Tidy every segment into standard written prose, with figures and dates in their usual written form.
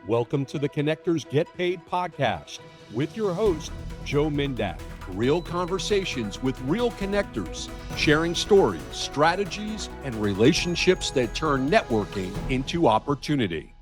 Welcome to the Connectors Get Paid podcast with your host, Joe Mindak. Real conversations with real connectors, sharing stories, strategies, and relationships that turn networking into opportunity.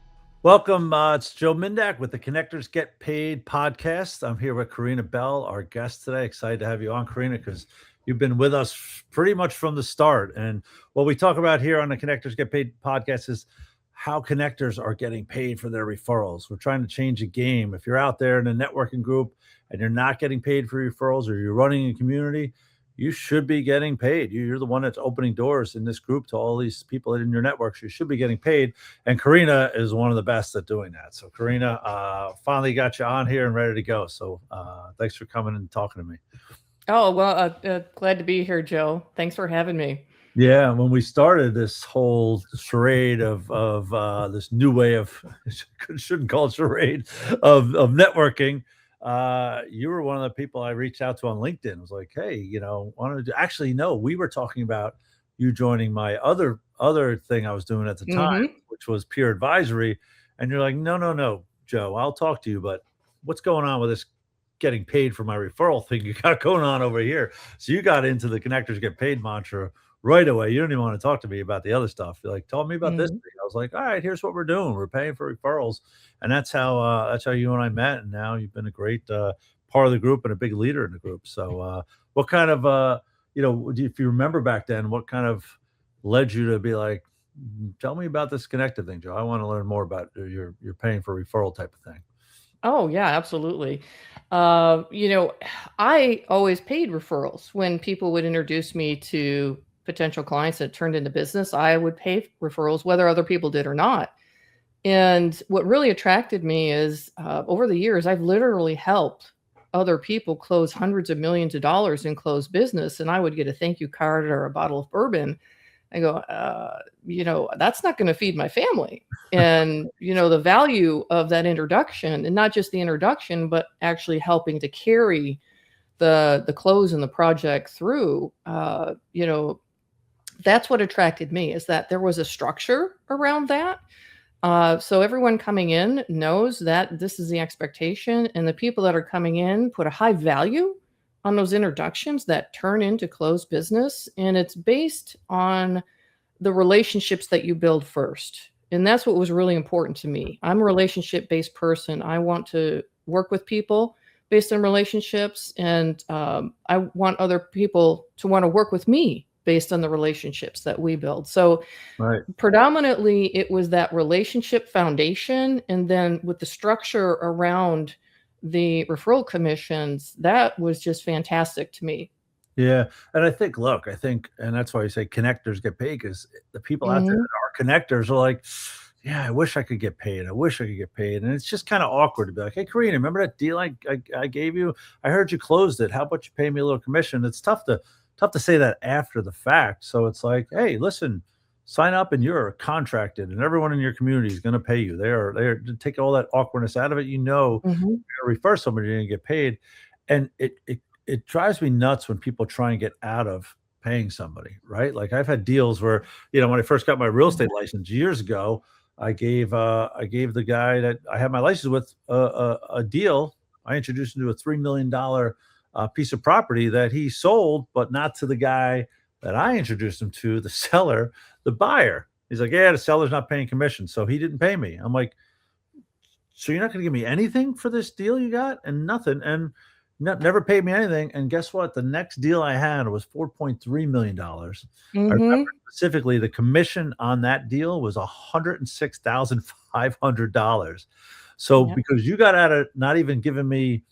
Welcome. It's Joe Mindak with the Connectors Get Paid podcast. I'm here with Karina Bell, our guest today. Excited to have you on, Karina, because you've been with us pretty much from the start. And what we talk about here on the Connectors Get Paid podcast is how connectors are getting paid for their referrals. We're trying to change the game. If you're out there in a networking group and you're not getting paid for referrals, or you're running a community, you should be getting paid. You're the one that's opening doors in this group to all these people in your networks. You should be getting paid. And Karina is one of the best at doing that. So Karina, finally got you on here and ready to go. So thanks for coming and talking to me. Oh, well, glad to be here, Joe. Thanks for having me. Yeah, when we started this whole charade of this new way of, shouldn't call it charade, of networking, you were one of the people I reached out to on LinkedIn. I was like, hey, actually, no, we were talking about you joining my other thing I was doing at the time, which was peer advisory. And you're like, no, Joe, I'll talk to you, but what's going on with this getting paid for my referral thing you got going on over here? So you got into the Connectors Get Paid mantra right away. You don't even want to talk to me about the other stuff. You're like, tell me about this thing. I was like, all right, here's what we're doing. We're paying for referrals. And that's how you and I met. And now you've been a great part of the group and a big leader in the group. So what kind of, if you remember back then, what kind of led you to be like, tell me about this connected thing, Joe? I want to learn more about your paying for referral type of thing. Oh, yeah, absolutely. I always paid referrals when people would introduce me to potential clients that turned into business. I would pay referrals, whether other people did or not. And what really attracted me is over the years, I've literally helped other people close hundreds of millions of dollars in closed business. And I would get a thank you card or a bottle of bourbon. I go, that's not going to feed my family. And, the value of that introduction, and not just the introduction, but actually helping to carry the close and the project through, that's what attracted me, is that there was a structure around that. So everyone coming in knows that this is the expectation, and the people that are coming in put a high value on those introductions that turn into closed business. And it's based on the relationships that you build first. And that's what was really important to me. I'm a relationship-based person. I want to work with people based on relationships. And I want other people to want to work with me based on the relationships that we build. So predominantly it was that relationship foundation. And then with the structure around the referral commissions, that was just fantastic to me. Yeah. And I think, and that's why you say connectors get paid, because the people out there that are connectors are like, yeah, I wish I could get paid. I wish I could get paid. And it's just kind of awkward to be like, hey, Karina, remember that deal I gave you? I heard you closed it. How about you pay me a little commission? It's tough to say that after the fact. So it's like, hey, listen, sign up and you're contracted, and everyone in your community is going to pay you. They're to take all that awkwardness out of it. You're going to refer somebody, you're going to get paid. And it drives me nuts when people try and get out of paying somebody, right? Like I've had deals where, when I first got my real estate license years ago, I gave the guy that I had my license with a deal. I introduced him to a $3 million piece of property that he sold, but not to the guy that I introduced him to, the seller, the buyer. He's like, yeah, the seller's not paying commission, so he didn't pay me. I'm like, so you're not going to give me anything for this deal you got? And nothing. And never paid me anything. And guess what? The next deal I had was $4.3 million. I remember specifically the commission on that deal was $106,500. So because you got out of not even giving me,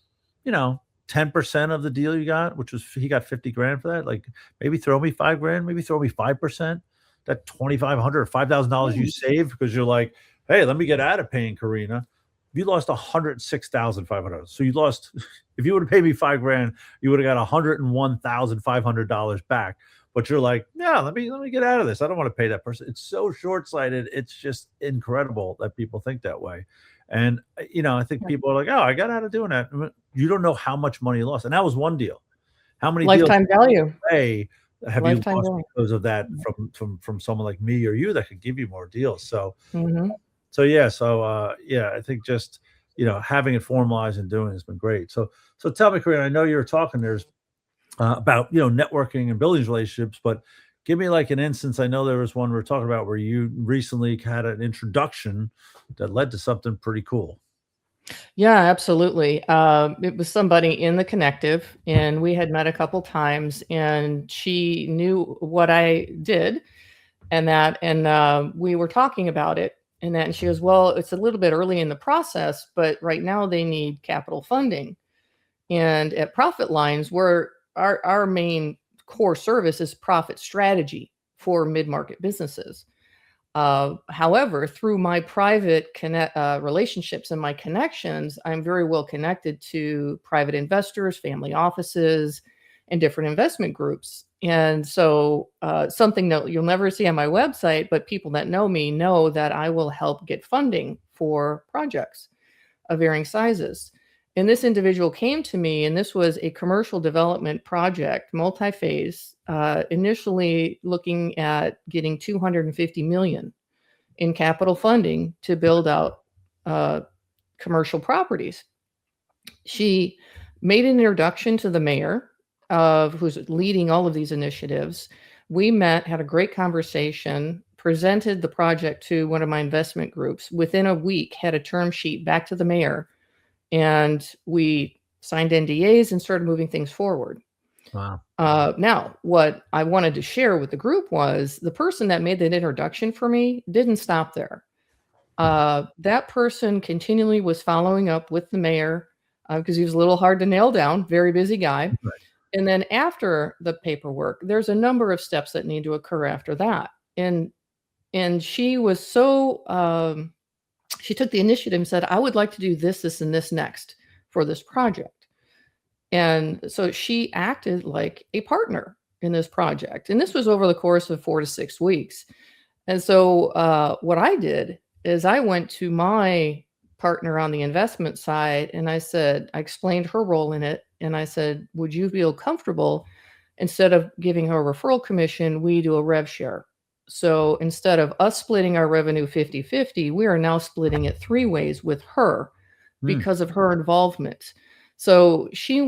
10% of the deal you got, which was, he got 50 grand for that. Like maybe throw me 5 grand, maybe throw me 5%, that $2,500 or $5,000 you saved because you're like, hey, let me get out of paying Karina. You lost $106,500. So you lost, if you would have paid me 5 grand, you would have got $101,500 back. But you're like, yeah, let me get out of this. I don't want to pay that person. It's so short-sighted. It's just incredible that people think that way. And, I think people are like, oh, I got out of doing that. You don't know how much money you lost. And that was one deal. How many lifetime deals value have you lost because of that from someone like me or you that could give you more deals? So I think just having it formalized and doing it has been great. So tell me, Karina, I know you were talking about networking and building relationships, but give me like an instance. I know there was one we were talking about where you recently had an introduction that led to something pretty cool. Yeah, absolutely. It was somebody in the connective, and we had met a couple times, and she knew what I did, and we were talking about it, and she goes, "Well, it's a little bit early in the process, but right now they need capital funding, and at Profit Lines, where our main core service is profit strategy for mid-market businesses." However, through my private relationships and my connections, I'm very well connected to private investors, family offices, and different investment groups. And so, something that you'll never see on my website, but people that know me know that I will help get funding for projects of varying sizes. And this individual came to me, and this was a commercial development project, multi-phase, initially looking at getting 250 million in capital funding to build out commercial properties. She made an introduction to the mayor, who's leading all of these initiatives. We met, had a great conversation, presented the project to one of my investment groups. Within a week, had a term sheet back to the mayor, and we signed NDAs and started moving things forward. Wow. Now, what I wanted to share with the group was the person that made that introduction for me didn't stop there. That person continually was following up with the mayor because he was a little hard to nail down, very busy guy. Right. And then after the paperwork, there's a number of steps that need to occur after that. And she was so she took the initiative and said, "I would like to do this, this, and this next for this project." And so she acted like a partner in this project. And this was over the course of 4 to 6 weeks. And so what I did is I went to my partner on the investment side, and I explained her role in it. And I said, "Would you feel comfortable, instead of giving her a referral commission, we do a rev share? So instead of us splitting our revenue 50-50, we are now splitting it 3 ways with her because of her involvement." So she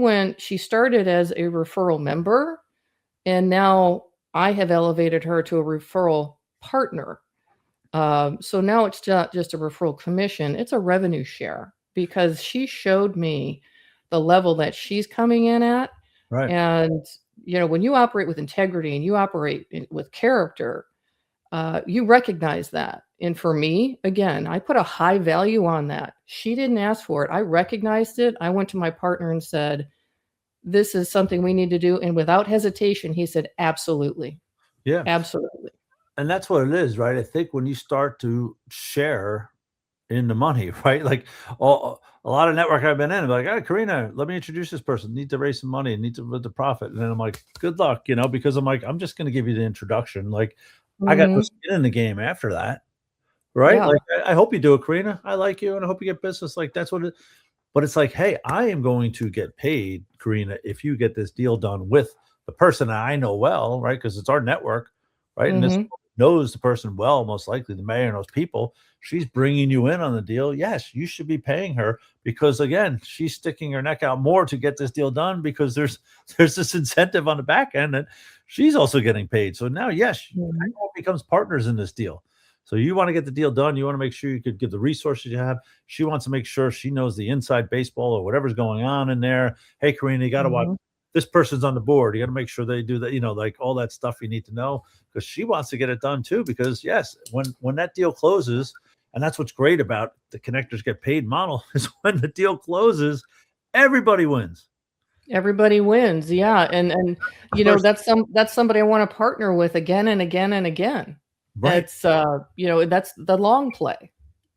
started as a referral member, and now I have elevated her to a referral partner. So now it's not just a referral commission, it's a revenue share, because she showed me the level that she's coming in at. Right. And, when you operate with integrity and you operate with character, you recognize that. And for me, again, I put a high value on that. She didn't ask for it. I recognized it. I went to my partner and said, "This is something we need to do." And without hesitation, he said, "Absolutely." Yeah. Absolutely. And that's what it is, right? I think when you start to share in the money, right? Like a lot of network I've been in, I'm like, "Hey, Karina, let me introduce this person. Need to raise some money, need to with the profit." And then I'm like, "Good luck," because I'm like, I'm just going to give you the introduction. Like, I got no skin in the game after that, right? Yeah. Like, I hope you do it, Karina. I like you, and I hope you get business. Like, that's what it. But it's like, hey, I am going to get paid, Karina, if you get this deal done with the person I know well, right? Because it's our network, right? And this knows the person well, most likely the mayor knows people. She's bringing you in on the deal. Yes, you should be paying her, because again, she's sticking her neck out more to get this deal done, because there's this incentive on the back end that she's also getting paid. So now, yes, everyone becomes partners in this deal. So you want to get the deal done. You want to make sure you could give the resources you have. She wants to make sure she knows the inside baseball or whatever's going on in there. Hey, Karina, you got to watch. This person's on the board. You got to make sure they do that, like all that stuff you need to know, because she wants to get it done too. Because yes, when that deal closes, and that's what's great about the connectors get paid model, is when the deal closes, everybody wins. Everybody wins. Yeah. And that's somebody I want to partner with again and again and again. Right. It's that's the long play.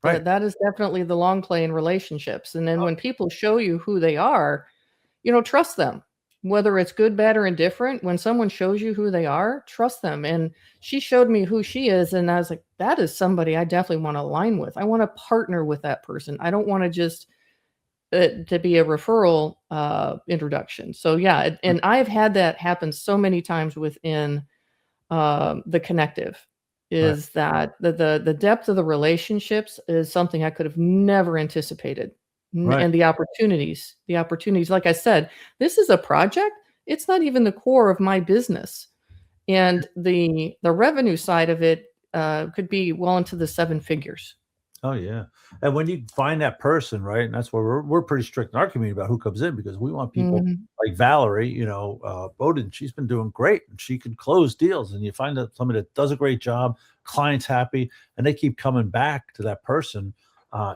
Right. That is definitely the long play in relationships. And then when people show you who they are, trust them. Whether it's good, bad, or indifferent, when someone shows you who they are, trust them. And she showed me who she is, and I was like, that is somebody I definitely want to align with. I want to partner with that person. I don't want to just to be a referral introduction. So yeah, and I've had that happen so many times within the connective. is that the depth of the relationships is something I could have never anticipated. Right. And the opportunities, like I said, this is a project. It's not even the core of my business. And the revenue side of it could be well into the 7 figures. Oh yeah. And when you find that person, right? And that's why we're pretty strict in our community about who comes in, because we want people Mhm. like Valerie, Bowden, she's been doing great and she can close deals. And you find that somebody that does a great job, client's happy, and they keep coming back to that person.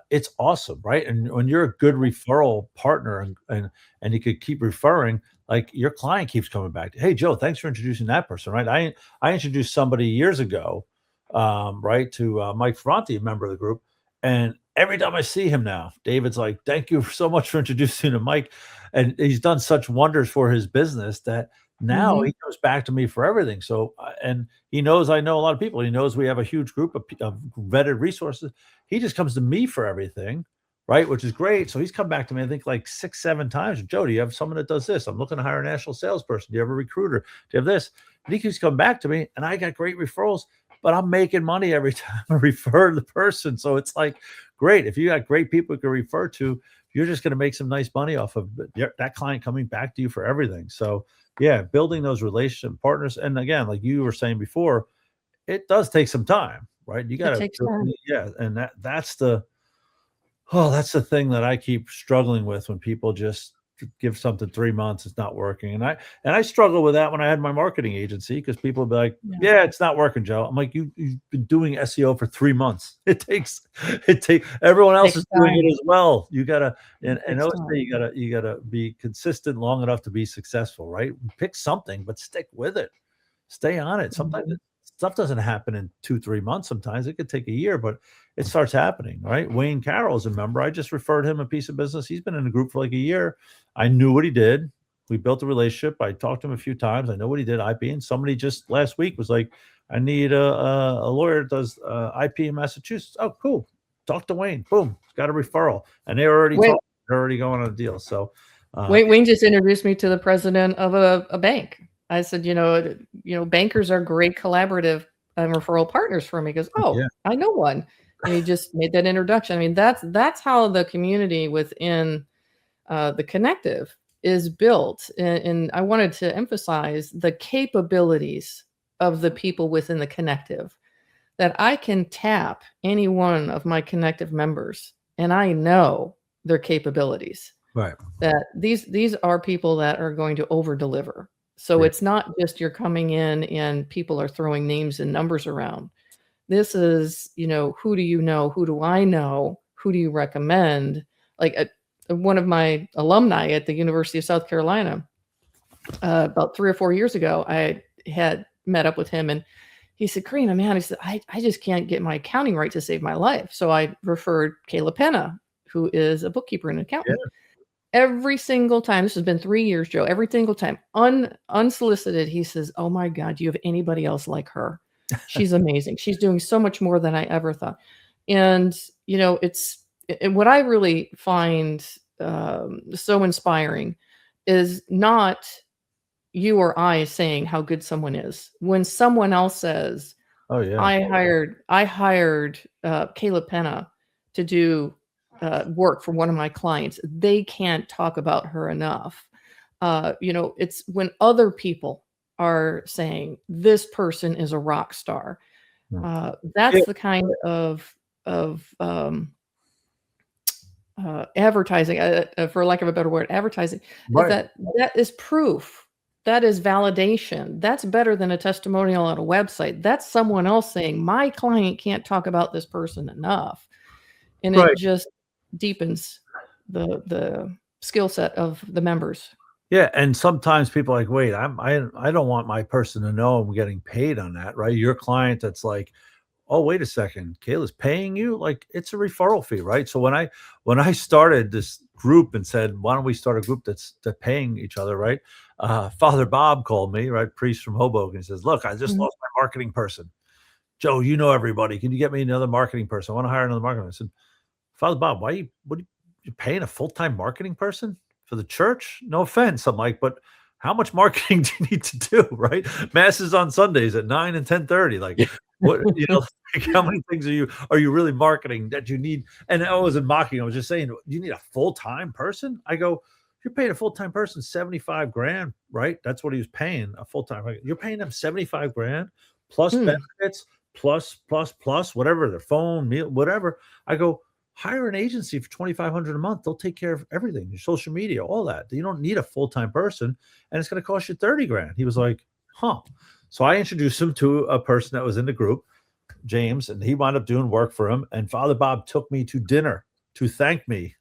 It's awesome, right? And when you're a good referral partner and you could keep referring, like your client keeps coming back. Hey Joe, thanks for introducing that person, right? I introduced somebody years ago, right, to Mike Ferranti, a member of the group. And every time I see him now, David's like, thank you so much for introducing to Mike. And he's done such wonders for his business that now Mhm. he comes back to me for everything. So, and he knows I know a lot of people. He knows we have a huge group of vetted resources. He just comes to me for everything, right? Which is great. So he's come back to me, I think, like 6, 7 times. Joe, do you have someone that does this? I'm looking to hire a national salesperson. Do you have a recruiter? Do you have this? And he keeps coming back to me, and I got great referrals, but I'm making money every time I refer the person. So it's like, great. If you got great people you can refer to, you're just going to make some nice money off of that client coming back to you for everything. So yeah, building those relationship partners. And again, like you were saying before, it does take some time, right? You got It to, takes time. yeah. And that's the thing that I keep struggling with when people just give something 3 months, it's not working. And I struggle with that when I had my marketing agency, because people would be like, Yeah. yeah, it's not working, Joe. I'm like, you've been doing SEO for 3 months. It takes everyone else Takes is doing time. it as well. You gotta, and Takes always say time. you gotta be consistent long enough to be successful, right? Pick something, but stick with it. Stay on it. Sometimes Mhm. stuff doesn't happen in 2, 3 months. Sometimes it could take a year, but it starts happening, right? Wayne Carroll is a member. I just referred him a piece of business. He's been in the group for like a year. I knew what he did. We built a relationship. I talked to him a few times. I know what he did, IP. And somebody just last week was like, I need a lawyer that does IP in Massachusetts. Oh, cool. Talk to Wayne. Boom. Got a referral. And they're already Wait, talking. They're already going on a deal. So, Wayne just introduced me to the president of a bank. I said, bankers are great collaborative referral partners for me. He goes, yeah. oh, I know one. And he just made that introduction. I mean, that's how the community within the connective is built. And I wanted to emphasize the capabilities of the people within the connective, that I can tap any one of my connective members and I know their capabilities, Right. that these are people that are going to over deliver. So Yeah. it's not just you're coming in and people are throwing names and numbers around. This is, who do you know? Who do I know? Who do you recommend? Like one of my alumni at the University of South Carolina, about 3 or 4 years ago, I had met up with him and he said, Karina, man, he said, I just can't get my accounting right to save my life. So I referred Kayla Penna, who is a bookkeeper and accountant. Every single time, this has been 3 years, Joe, every single time, unsolicited, he says, oh my God, do you have anybody else like her? She's amazing. She's doing so much more than I ever thought. And, what I really find so inspiring is not you or I saying how good someone is. When someone else says, Oh yeah. I hired Kayla Penna to do work for one of my clients. They can't talk about her enough. It's when other people are saying this person is a rock star. Hmm. Yeah. That's the kind of advertising, for lack of a better word, advertising is Right. that is proof. That is validation. That's better than a testimonial on a website. That's someone else saying, my client can't talk about this person enough. And it Right. just deepens the skill set of the members. Yeah, and sometimes people are like, wait, I don't want my person to know I'm getting paid on that, right? Your client that's like, oh, wait a second, Kayla's paying you? Like it's a referral fee, right? So when I started this group and said, why don't we start a group that's paying each other, right? Father Bob called me, right? Priest from Hoboken. He says, look, I just Mhm. lost my marketing person. Joe, you know everybody. Can you get me another marketing person? I want to hire another marketing person. Father Bob, you paying a full-time marketing person for the church? No offense. I'm like, but how much marketing do you need to do? Right. Masses on Sundays at 9 and 10:30. Like, Yeah. What, like, how many things are you really marketing that you need? And I wasn't mocking. I was just saying, you need a full-time person. I go, you're paying a full-time person 75 grand, right? That's what he was paying a full-time. You're paying them 75 grand plus Mm, benefits, plus whatever, their phone, meal, whatever. I go, hire an agency for 2,500 a month. They'll take care of everything, your social media, all that. You don't need a full-time person, and it's going to cost you 30 grand. He was like, huh. So I introduced him to a person that was in the group, James, and he wound up doing work for him. And Father Bob took me to dinner to thank me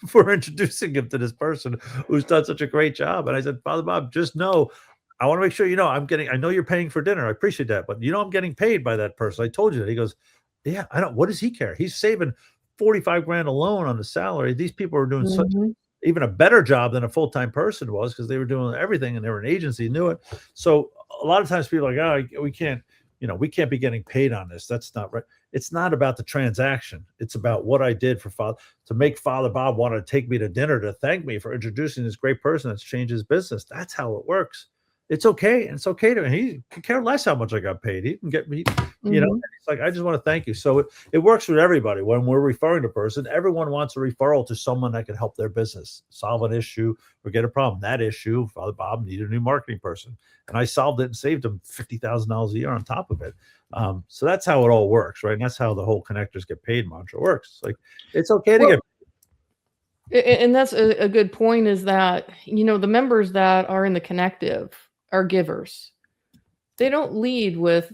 for introducing him to this person who's done such a great job. And I said, Father Bob, just know, I want to make sure I know you're paying for dinner. I appreciate that, but I'm getting paid by that person. I told you that. He goes, yeah, I don't, what does he care? He's saving 45 grand alone on the salary. These people are doing such mhm, even a better job than a full-time person was, because they were doing everything and they were an agency, knew it. So a lot of times people are like, oh, we can't be getting paid on this. That's not right. It's not about the transaction. It's about what I did for Father, to make Father Bob want to take me to dinner to thank me for introducing this great person that's changed his business. That's how it works. It's okay. And it's okay to, he could care less how much I got paid. He can get me, mhm. it's like, I just want to thank you. So it works with everybody. When we're referring to a person, everyone wants a referral to someone that can help their business, solve an issue or get a problem. That issue, Father Bob needed a new marketing person, and I solved it and saved him $50,000 a year on top of it. So that's how it all works, right? And that's how the whole connectors get paid mantra works. It's like, it's okay to Well, get. and that's a good point, is that, the members that are in the connective are givers. They don't lead with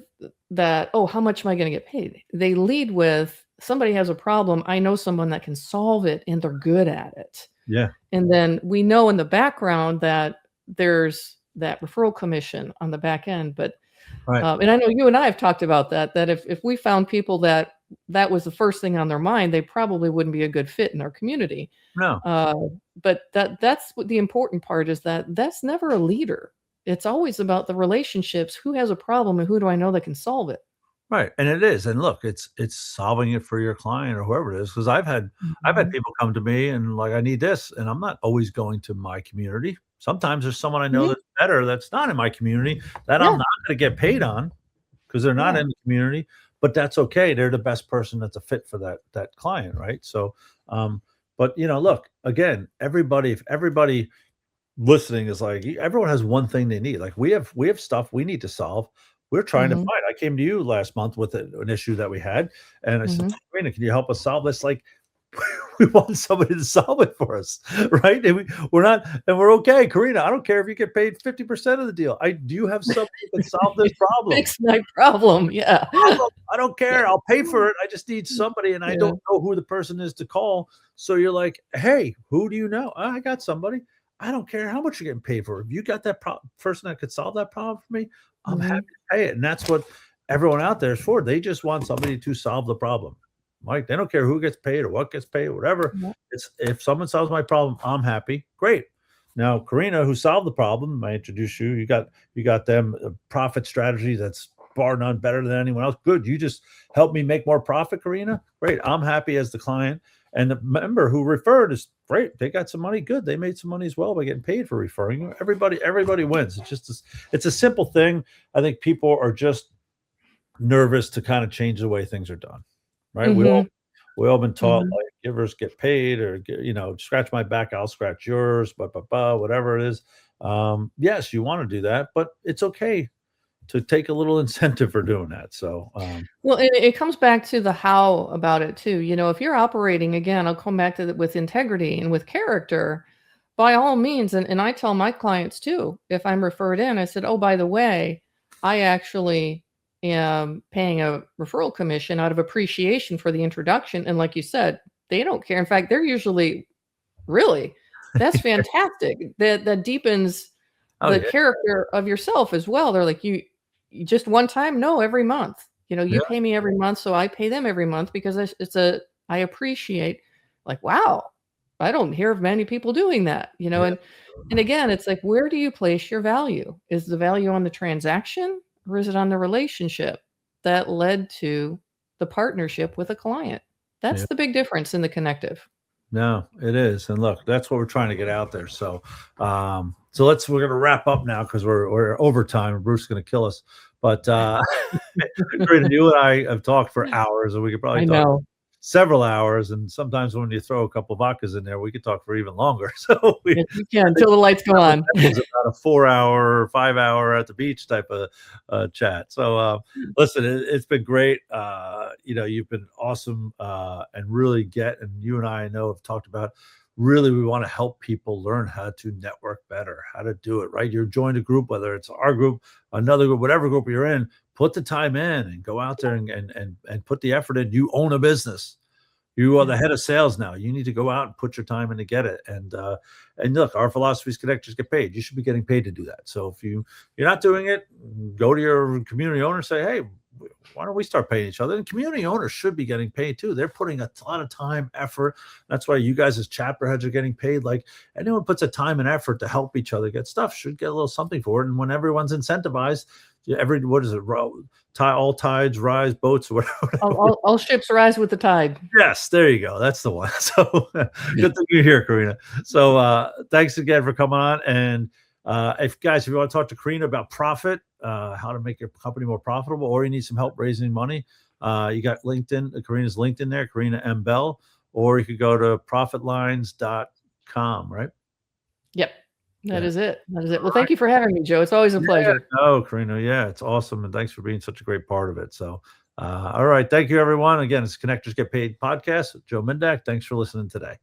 that, "Oh, how much am I gonna get paid?" They lead with, "Somebody has a problem. I know someone that can solve it, and they're good at it." Yeah. And then we know in the background that there's that referral commission on the back end. But Right. and I know you and I have talked about that if we found people that was the first thing on their mind, they probably wouldn't be a good fit in our community. No. Uh, but that's what the important part is, that's never a leader. It's always about the relationships. Who has a problem and who do I know that can solve it? Right, and it is, and look, it's solving it for your client or whoever it is. Because I've had Mhm. people come to me and like, "I need this," and I'm not always going to my community. Sometimes there's someone I know Mhm. that's better, that's not in my community, that I'm Yeah, not gonna get paid on, because 'cause they're not yeah. in the community, but that's okay. They're the best person that's a fit for that client, right? So, but, look, again, if everybody listening is like, everyone has one thing they need. Like, we have stuff we need to solve. We're trying to Mhm, find. I came to you last month with an issue that we had, and I said, mhm. Karina, can you help us solve this? Like, we want somebody to solve it for us, right? And we're not, and we're okay. Karina, I don't care if you get paid 50% of the deal. Do you have somebody who can solve this problem? Fix my problem, yeah. Problem. I don't Yeah. care. I'll pay for it. I just need somebody, and I Yeah. don't know who the person is to call. So you're like, hey, who do you know? "Oh, I got somebody. I don't care how much you're getting paid for. If you got that person that could solve that problem for me, I'm happy Mhm. to pay it." And that's what everyone out there is for. They just want somebody to solve the problem. Like, they don't care who gets paid or what gets paid, whatever. Yeah. It's, if someone solves my problem, I'm happy. Great. Now, Karina, who solved the problem, I introduced you. You got them a profit strategy that's bar none better than anyone else. Good. You just help me make more profit, Karina. Great. I'm happy as the client. And the member who referred is great. They got some money. Good. They made some money as well by getting paid for referring you. Everybody wins. It's a simple thing. I think people are just nervous to kind of change the way things are done. Right. We all Mhm, we all been taught mhm. like, givers get paid, or scratch my back, I'll scratch yours, whatever it is. Yes, you want to do that, but it's okay to take a little incentive for doing that. So, Well, and it comes back to the how about it too. If you're operating, again, I'll come back to that, with integrity and with character, by all means, and I tell my clients too, if I'm referred in, I said, "Oh, by the way, I actually am paying a referral commission out of appreciation for the introduction." And like you said, they don't care. In fact, they're usually, "Really? That's fantastic." That deepens oh the yeah, character of yourself as well. They're like, "You just one time? No, every month. yeah, You pay me every month, so I pay them every month because I appreciate." Like, wow, I don't hear of many people doing that, yeah, and again, it's like, where do you place your value? Is the value on the transaction, or is it on the relationship that led to the partnership with a client? That's yeah. the big difference in the connective. No, it is. And look, that's what we're trying to get out there. So, we're gonna wrap up now because we're overtime and Bruce is gonna kill us. But Karina, you and I have talked for hours, and we could probably I talk know. several hours. And sometimes when you throw a couple vodkas in there, we could talk for even longer. So Yes, you can until the lights go on. it was about a 4-hour, 5-hour at the beach type of chat. So listen, it's been great. You've been awesome, and really and you and I know have talked about, really we want to help people learn how to network better, how to do it right. You're joined a group, whether it's our group, another group, whatever group you're in, put the time in and go out there and put the effort in. You own a business. You are the head of sales now. You need to go out and put your time in to get it. And look, our philosophy is connectors get paid. You should be getting paid to do that. So if you're not doing it, go to your community owner and say, hey, why don't we start paying each other? And community owners should be getting paid too. They're putting a lot of time, effort. That's why you guys as chapter heads are getting paid. Like, anyone puts a time and effort to help each other get stuff should get a little something for it. And when everyone's incentivized, what is it? All tides rise, boats, or whatever. All ships rise with the tide. Yes, there you go. That's the one. So good thing you're here, Karina. So thanks again for coming on. And if you want to talk to Karina about profit, how to make your company more profitable, or you need some help raising money, you got LinkedIn. Karina's LinkedIn there, Karina M. Bell, or you could go to profitlines.com, right? Yep. That is it. Well, thank you for having me, Joe. It's always a pleasure. No, Karina. Yeah, it's awesome. And thanks for being such a great part of it. So, all right. Thank you, everyone. Again, it's Connectors Get Paid podcast with Joe Mindak. Thanks for listening today.